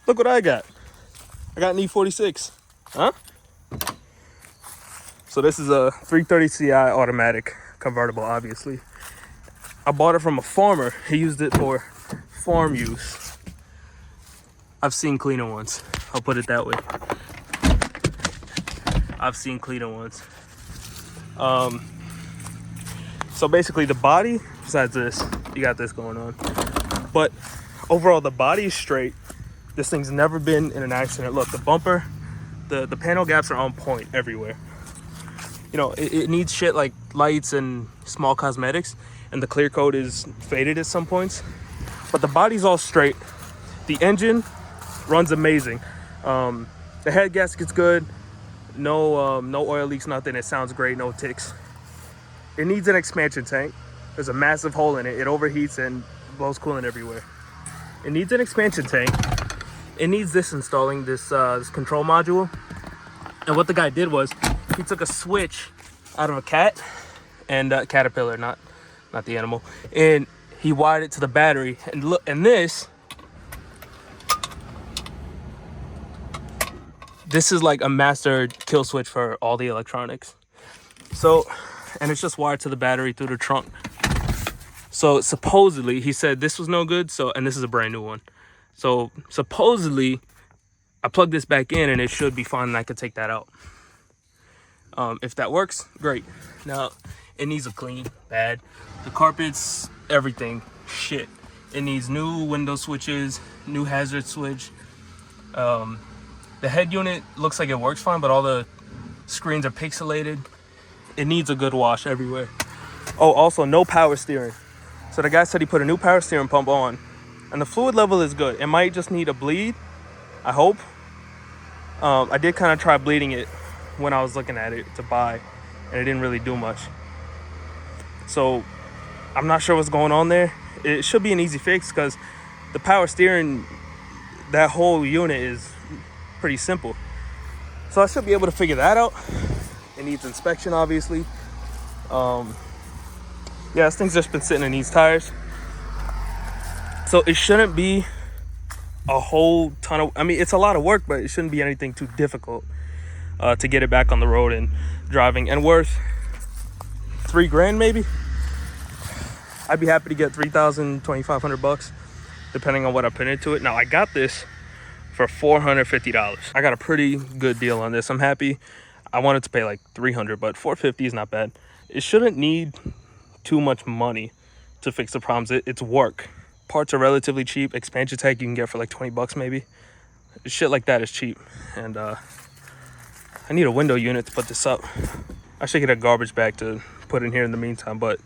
Look what I got. I got an E46. Huh? So this is a 330 Ci automatic convertible, obviously. I bought it from a farmer. He used it for farm use. I've seen cleaner ones. I'll put it that way. I've seen cleaner ones. So basically the body, besides this, you got this going on. But overall, the body is straight. This thing's never been in an accident. Look, the bumper, the panel gaps are on point everywhere. You know, it needs shit like lights and small cosmetics, and the clear coat is faded at some points. But the body's all straight. The engine runs amazing. The head gasket's good. No oil leaks, nothing. It sounds great, no ticks. It needs an expansion tank. There's a massive hole in it. It overheats and blows coolant everywhere. It needs an expansion tank. It needs this installing, this control module. And what the guy did was he took a switch out of a cat and caterpillar, not the animal, and he wired it to the battery. And look, and this is like a master kill switch for all the electronics. So, and it's just wired to the battery through the trunk. So supposedly he said this was no good. So, and this is a brand new one. So supposedly I plugged this back in and it should be fine and I could take that out. If that works, great. Now it needs a clean, bad. The carpets, everything, shit. It needs new window switches, new hazard switch. The head unit looks like it works fine, but all the screens are pixelated. It needs a good wash everywhere. Oh, also no power steering. So the guy said he put a new power steering pump on, and the fluid level is good. It might just need a bleed, I hope. I did kind of try bleeding it when I was looking at it to buy, and it didn't really do much. So I'm not sure what's going on there. It should be an easy fix because the power steering, that whole unit is pretty simple. So I should be able to figure that out. It needs inspection, obviously. Yeah, this thing's just been sitting in these tires. So it shouldn't be a whole ton of, I mean, it's a lot of work, but it shouldn't be anything too difficult to get it back on the road and driving, and worth $3,000 maybe. I'd be happy to get $3,000, $2,500 depending on what I put into it. Now I got this for $450. I got a pretty good deal on this. I'm happy. I wanted to pay like $300, but $450 is not bad. It shouldn't need too much money to fix the problems. It's work. Parts are relatively cheap. Expansion tank you can get for like $20 maybe. Shit like that is cheap. And I need a window unit to put this up. I should get a garbage bag to put in here in the meantime, but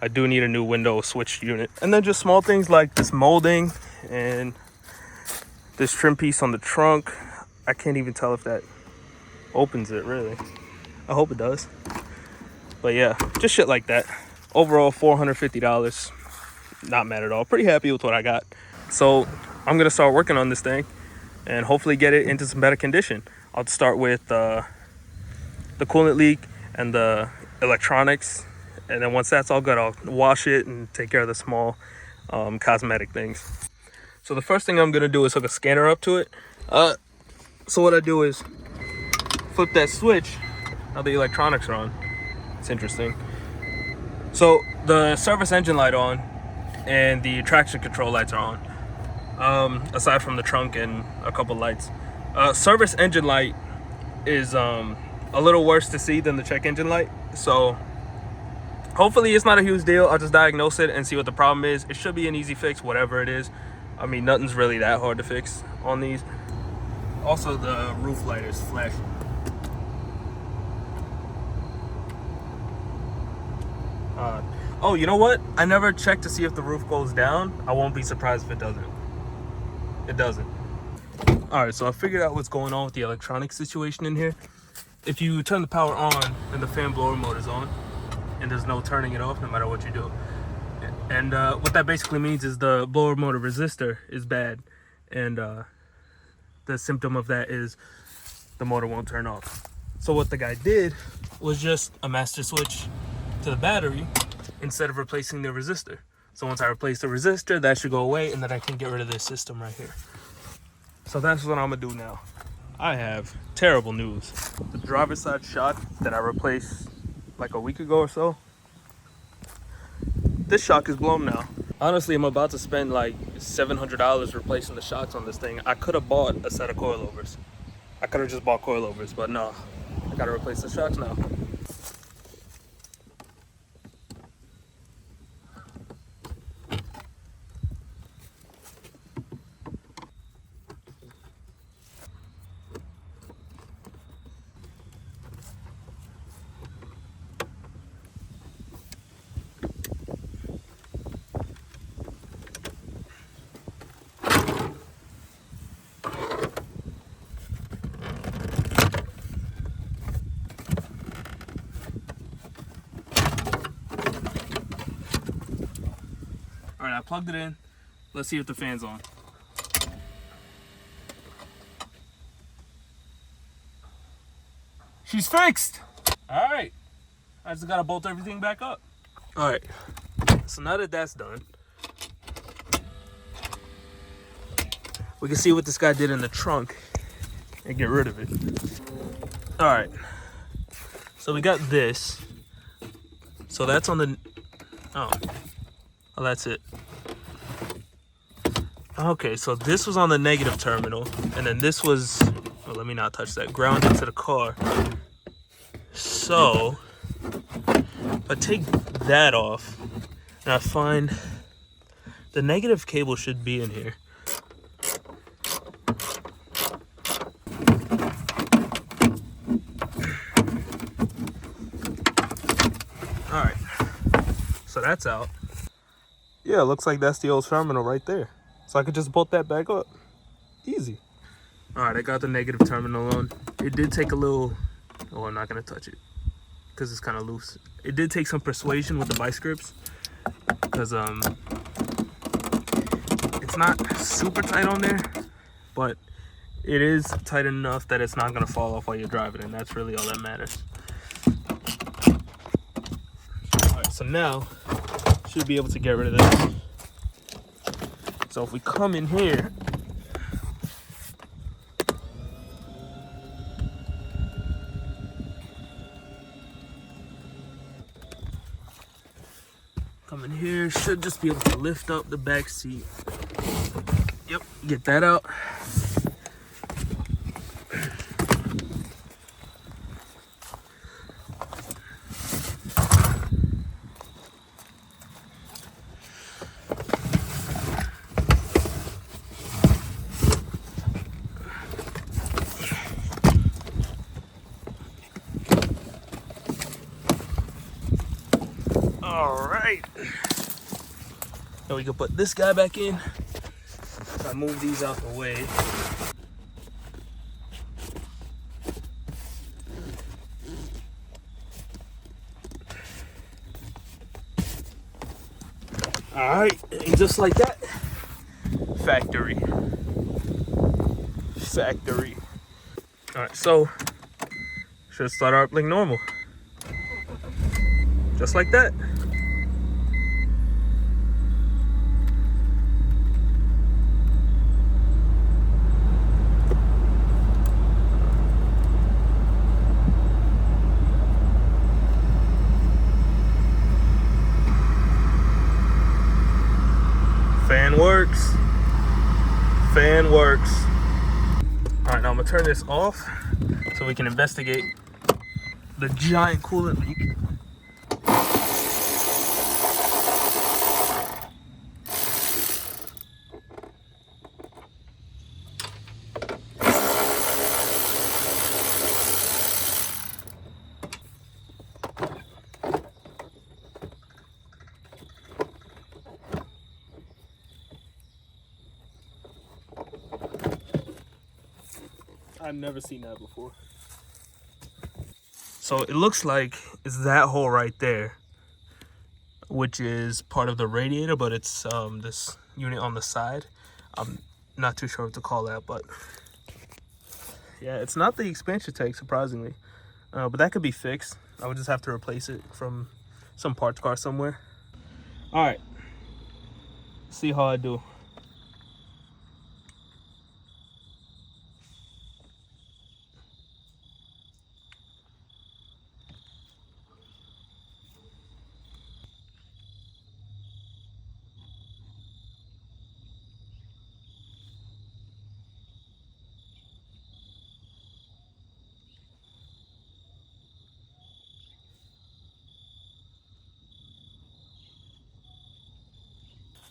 I do need a new window switch unit. And then just small things like this molding and this trim piece on the trunk. I can't even tell if that opens it, really. I hope it does. But yeah, just shit like that. Overall, $450. Not mad at all. Pretty happy with what I got. So I'm gonna start working on this thing and hopefully get it into some better condition. I'll start with the coolant leak and the electronics, and then once that's all good, I'll wash it and take care of the small cosmetic things. So the first thing I'm gonna do is hook a scanner up to it. So what I do is flip that switch. Now the electronics are on. It's interesting. So the service engine light on and the traction control lights are on, aside from the trunk and a couple lights. Service engine light is a little worse to see than the check engine light, so hopefully it's not a huge deal. I'll just diagnose it and see what the problem is. It should be an easy fix, whatever it is. I mean, nothing's really that hard to fix on these. Also, the roof light is flashing. Oh, you know what? I never checked to see if the roof goes down. I won't be surprised if it doesn't. It doesn't. All right, so I figured out what's going on with the electronic situation in here. If you turn the power on, then the fan blower mode is on, and there's no turning it off no matter what you do. And what that basically means is the blower motor resistor is bad, and the symptom of that is the motor won't turn off. So what the guy did was just a master switch to the battery instead of replacing the resistor. So once I replace the resistor, that should go away, and then I can get rid of this system right here. So that's what I'm gonna do now. I have terrible news. The driver's side shock that I replaced like a week ago or so, this shock is blown now. Honestly, I'm about to spend like $700 replacing the shocks on this thing. I could have bought a set of coilovers. I could have just bought coilovers, but no. I gotta replace the shocks now. All right, I plugged it in. Let's see if the fan's on. She's fixed. All right, I just gotta bolt everything back up. All right, so now that that's done, we can see what this guy did in the trunk and get rid of it. All right, so we got this. So that's on the, oh, that's it. Okay, so this was on the negative terminal, and then this was, well, let me not touch that, grounded to the car. So, if I take that off, and I find the negative cable should be in here. All right, so that's out. Yeah, it looks like that's the old terminal right there. So I could just bolt that back up. Easy. All right, I got the negative terminal on. It did take a little, oh, I'm not gonna touch it because it's kind of loose. It did take some persuasion with the vice grips because it's not super tight on there, but it is tight enough that it's not gonna fall off while you're driving, and that's really all that matters. All right, so now should be able to get rid of this. So if we come in here, should just be able to lift up the back seat. Yep, get that out. All right. Now we can put this guy back in. I move these out the way. All right, and just like that, factory. All right, so should start up like normal, just like that. Fan works. All right, now I'm gonna turn this off so we can investigate the giant coolant leak. I've never seen that before. So it looks like it's that hole right there, which is part of the radiator, but it's this unit on the side. I'm not too sure what to call that, but yeah, it's not the expansion tank, surprisingly. But that could be fixed. I would just have to replace it from some parts car somewhere. All right, see how I do.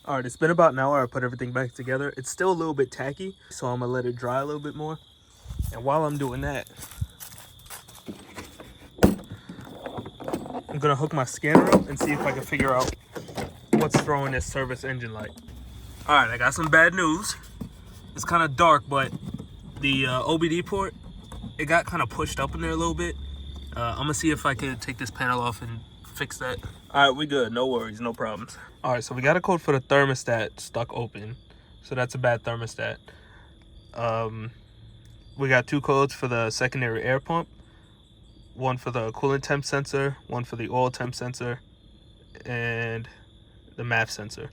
All right, it's been about an hour. I put everything back together. It's still a little bit tacky, so I'm gonna let it dry a little bit more. And while I'm doing that, I'm gonna hook my scanner up and see if I can figure out what's throwing this service engine light. All right, I got some bad news. It's kind of dark, but the OBD port, it got kind of pushed up in there a little bit. I'm gonna see if I can take this panel off and fix that. All right, we good. No worries, no problems. All right, so we got a code for the thermostat stuck open. So that's a bad thermostat. We got 2 codes for the secondary air pump. One for the coolant temp sensor, one for the oil temp sensor, and the MAF sensor.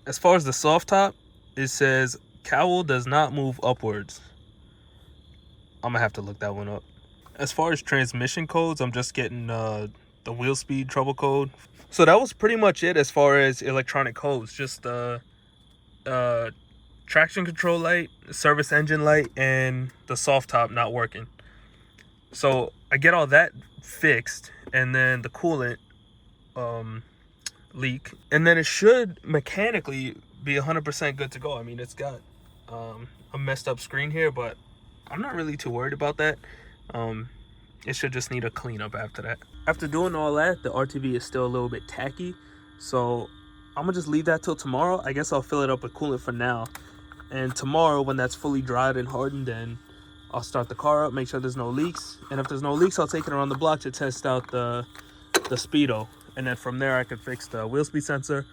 As far as the soft top, it says cowl does not move upwards. I'm gonna have to look that one up. As far as transmission codes, I'm just getting the wheel speed trouble code. So that was pretty much it as far as electronic codes. Just traction control light, service engine light, and the soft top not working. So I get all that fixed, and then the coolant leak, and then it should mechanically be 100% good to go. I mean, it's got a messed up screen here, but I'm not really too worried about that. It should just need a cleanup after that. After doing all that, the RTV is still a little bit tacky, so I'm gonna just leave that till tomorrow. I guess I'll fill it up with coolant for now, and tomorrow when that's fully dried and hardened, then I'll start the car up, make sure there's no leaks, and if there's no leaks, I'll take it around the block to test out the speedo, and then from there I can fix the wheel speed sensor,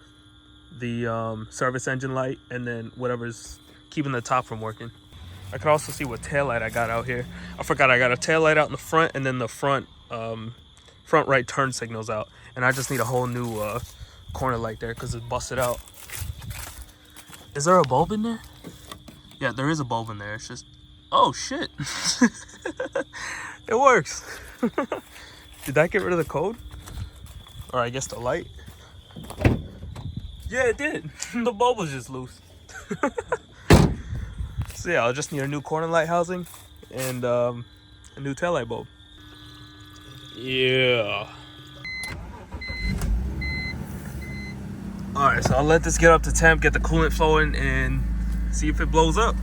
the service engine light, and then whatever's keeping the top from working. I could also see what taillight I got out here. I forgot I got a taillight out in the front, and then the front right turn signal's out, and I just need a whole new corner light there because it's busted out. Is there a bulb in there? Yeah, there is a bulb in there. It's just, oh shit. It works. Did that get rid of the code? Or I guess the light? Yeah, it did. The bulb was just loose. So yeah, I'll just need a new corner light housing and a new taillight bulb. Yeah. All right, so I'll let this get up to temp, get the coolant flowing, and see if it blows up.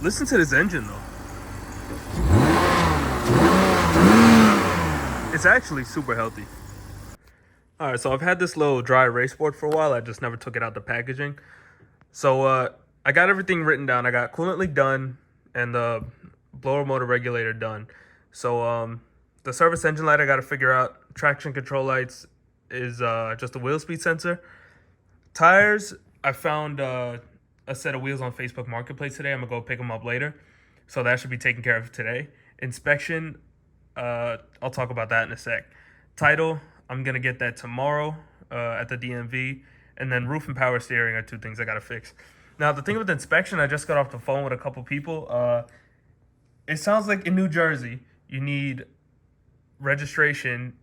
Listen to this engine though. It's actually super healthy. All right, so I've had this little dry erase board for a while. I just never took it out the packaging. So I got everything written down. I got coolant leak done and the blower motor regulator done. So the service engine light I got to figure out. Traction control lights is just a wheel speed sensor. Tires, I found a set of wheels on Facebook Marketplace today. I'm going to go pick them up later. So that should be taken care of today. Inspection, I'll talk about that in a sec. Title, I'm going to get that tomorrow at the DMV. And then roof and power steering are 2 things I got to fix. Now, the thing with inspection, I just got off the phone with a couple people. It sounds like in New Jersey, you need registration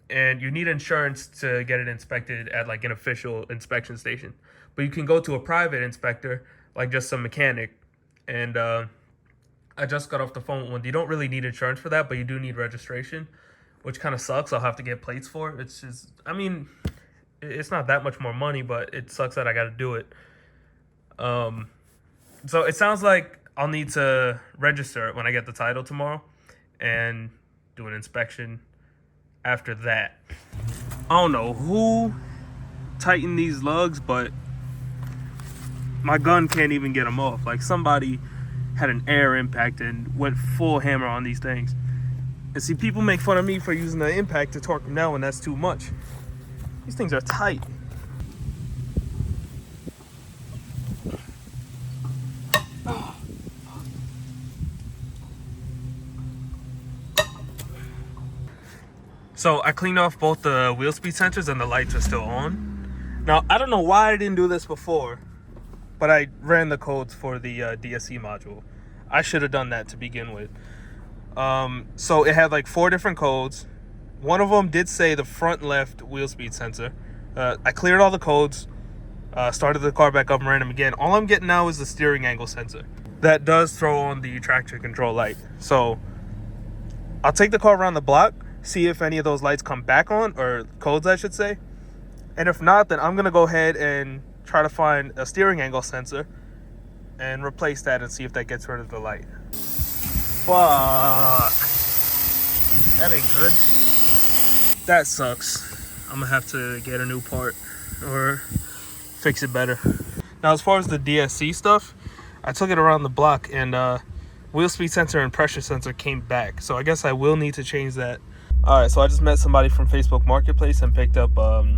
and you need insurance to get it inspected at like an official inspection station. But you can go to a private inspector, like just some mechanic. And I just got off the phone with one. You don't really need insurance for that, but you do need registration, which kind of sucks. I'll have to get plates for it. It's just, I mean, it's not that much more money, but it sucks that I got to do it. So it sounds like I'll need to register it when I get the title tomorrow and do an inspection after that. I don't know who tightened these lugs, but my gun can't even get them off. Like somebody had an air impact and went full hammer on these things. And see, people make fun of me for using the impact to torque them down when that's too much. These things are tight. So I cleaned off both the wheel speed sensors and the lights are still on. Now, I don't know why I didn't do this before, but I ran the codes for the DSC module. I should have done that to begin with. So it had like 4 different codes. One of them did say the front left wheel speed sensor. I cleared all the codes, started the car back up and ran them again. All I'm getting now is the steering angle sensor. That does throw on the traction control light. So I'll take the car around the block, see if any of those lights come back on, or codes I should say. And if not, then I'm gonna go ahead and try to find a steering angle sensor and replace that and see if that gets rid of the light. Fuck. That ain't good. That sucks. I'm gonna have to get a new part or fix it better. Now, as far as the DSC stuff, I took it around the block and wheel speed sensor and pressure sensor came back. So I guess I will need to change that. All right, so I just met somebody from Facebook Marketplace and picked up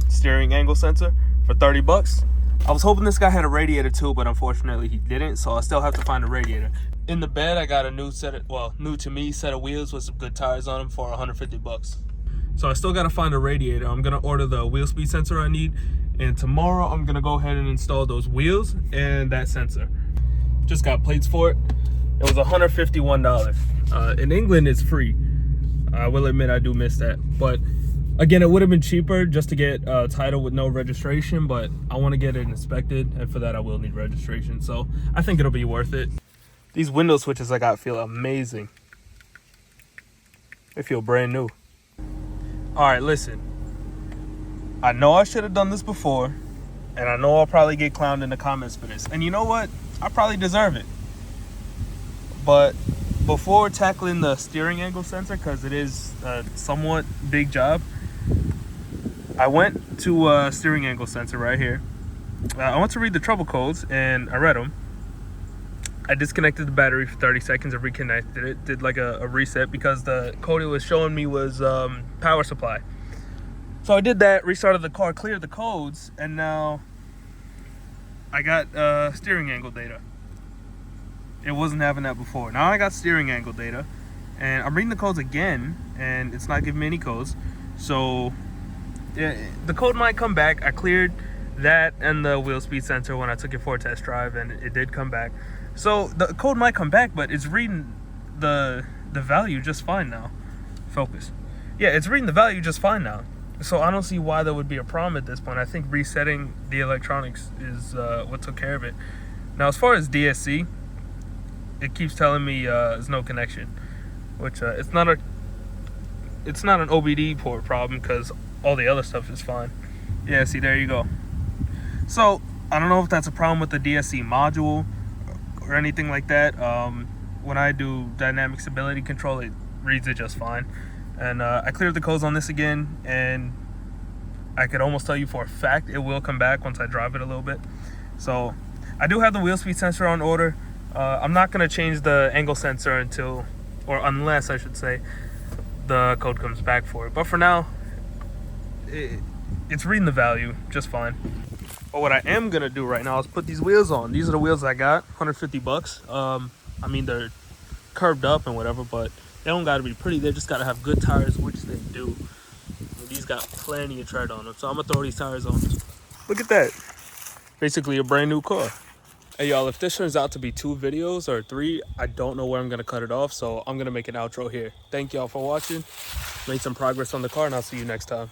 steering angle sensor for 30 bucks. I was hoping this guy had a radiator too, but unfortunately he didn't, so I still have to find a radiator. In the bed, I got a new set of, well, new to me set of wheels with some good tires on them for 150 bucks. So I still got to find a radiator. I'm going to order the wheel speed sensor I need, and tomorrow I'm going to go ahead and install those wheels and that sensor. Just got plates for it. It was $151. In England, it's free. I will admit I do miss that. But again, it would have been cheaper just to get a title with no registration, but I want to get it inspected, and for that I will need registration. So I think it'll be worth it. These window switches I got feel amazing. They feel brand new. All right, listen. I know I should have done this before, and I know I'll probably get clowned in the comments for this. And you know what? I probably deserve it. But before tackling the steering angle sensor, because it is a somewhat big job, I went to a steering angle sensor right here. I went to read the trouble codes, and I read them. I disconnected the battery for 30 seconds and reconnected it. Did like a reset because the code it was showing me was power supply. So I did that, restarted the car, cleared the codes, and now I got steering angle data. It wasn't having that before. Now I got steering angle data, and I'm reading the codes again, and it's not giving me any codes. So the code might come back. I cleared that and the wheel speed sensor when I took it for a test drive, and it did come back. So the code might come back, but it's reading the value just fine now. Focus. Yeah, it's reading the value just fine now. So I don't see why there would be a problem at this point. I think resetting the electronics is what took care of it. Now, as far as DSC, it keeps telling me there's no connection, which it's not an OBD port problem because all the other stuff is fine. Yeah, see, there you go. So I don't know if that's a problem with the DSC module or anything like that. When I do dynamic stability control, it reads it just fine. And I cleared the codes on this again, and I could almost tell you for a fact it will come back once I drive it a little bit. So I do have the wheel speed sensor on order. I'm not going to change the angle sensor unless I should say, the code comes back for it. But for now, it's reading the value just fine. But what I am going to do right now is put these wheels on. These are the wheels I got, 150 bucks. I mean, they're curved up and whatever, but they don't got to be pretty. They just got to have good tires, which they do. And these got plenty of tread on them. So I'm going to throw these tires on. Look at that. Basically a brand new car. Hey, y'all, if this turns out to be 2 videos or 3, I don't know where I'm going to cut it off. So I'm going to make an outro here. Thank y'all for watching. Made some progress on the car, and I'll see you next time.